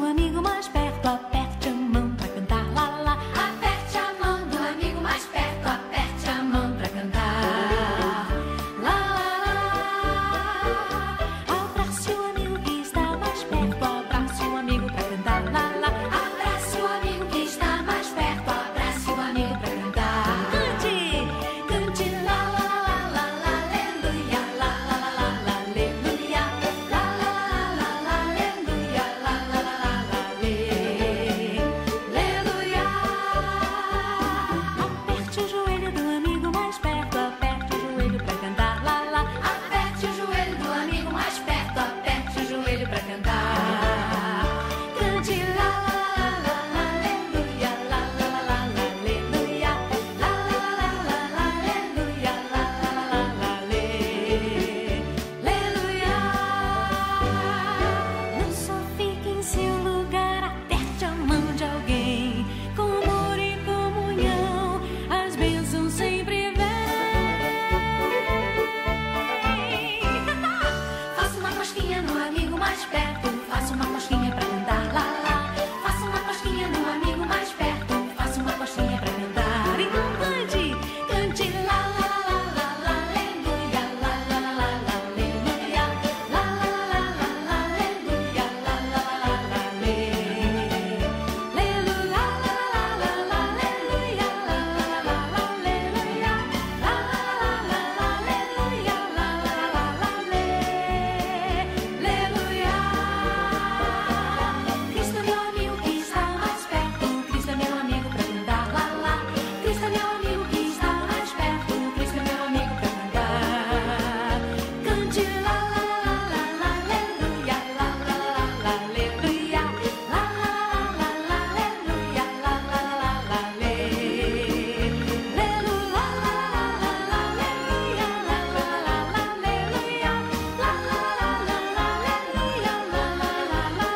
amigo mais perto, aperte a mão pra cantar, lá, lá. Aperte a mão do amigo mais perto, aperte a mão pra cantar, lá, lá. Abrace o amigo que está mais perto, abrace o amigo pra cantar, lá, lá. Abrace o amigo que está mais perto, abrace o amigo pra cantar. Cante, cante, lá, lá, lá, lá, lá, aleluia, lá, lá, lá, lá, lá, aleluia, lá, lá, lá, lá, lá, aleluia, lá, lá, lá, lá, lá, aleluia. Aperte o joelho do amigo mais perto, aperte o joelho pra cantar, lá, lá. Aperte o joelho do amigo mais perto, aperte o joelho pra cantar. Cante, lá, lá, lá, lá, aleluia, lá, lá, lá, lá, lá, aleluia, lá, lá, lá, lá, lá, aleluia, lá, lá, lá, lá, lá, aleluia. Não só fique em seu lugar, aperte a mão de alguém, com amor e comunhão, as bênçãos sempre vêm. Faça uma cosquinha no amigo mais perto, faça uma cosquinha pra cantar, lá, lá. Faça uma cosquinha no amigo mais perto, faça uma cosquinha pra cantar. Então cante, cante, lá, lá, lá, lá, lá, aleluia, lá, lá, lá, lá, lá, aleluia, lá, lá, lá, lá, lá, aleluia, lá, lá, lá, lá, lá, aleluia, lá, lá, lá, lá, lá, aleluia, lá, lá, lá, lá, lá, aleluia, lá, lá, lá, lá, lá, aleluia, lá, lá, lá, lá, lá, aleluia. Cristo é meu amigo que está mais perto, Cristo é meu amigo pra cantar, lá, lá. Cristo é meu amigo que está mais perto, Cristo é meu amigo pra cantar. Cante, lá, lá, lá, lá, lá, aleluia, lá, lá, lá, lá, lá, aleluia, lá, lá, lá, lá, lá, aleluia, lá, lá, lá, lá, lá, aleluia, lá, lá, lá, lá, lá, aleluia, lá, lá, lá, lá, aleluia, lá, lá, lá, lá,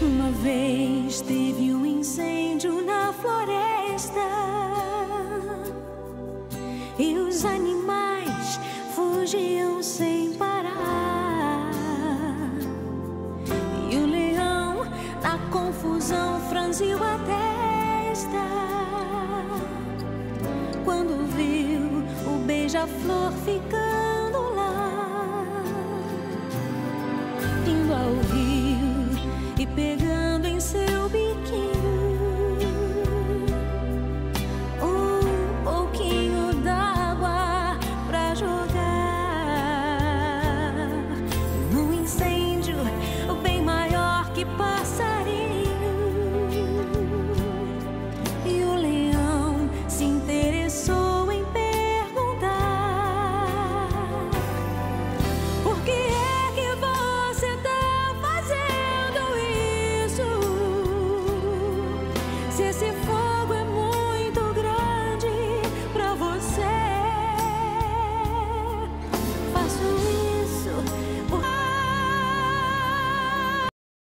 Uma vez teve um incêndio na floresta e os animais fugiam sem parar. E o leão, na confusão, franziu a testa quando viu o beija-flor ficando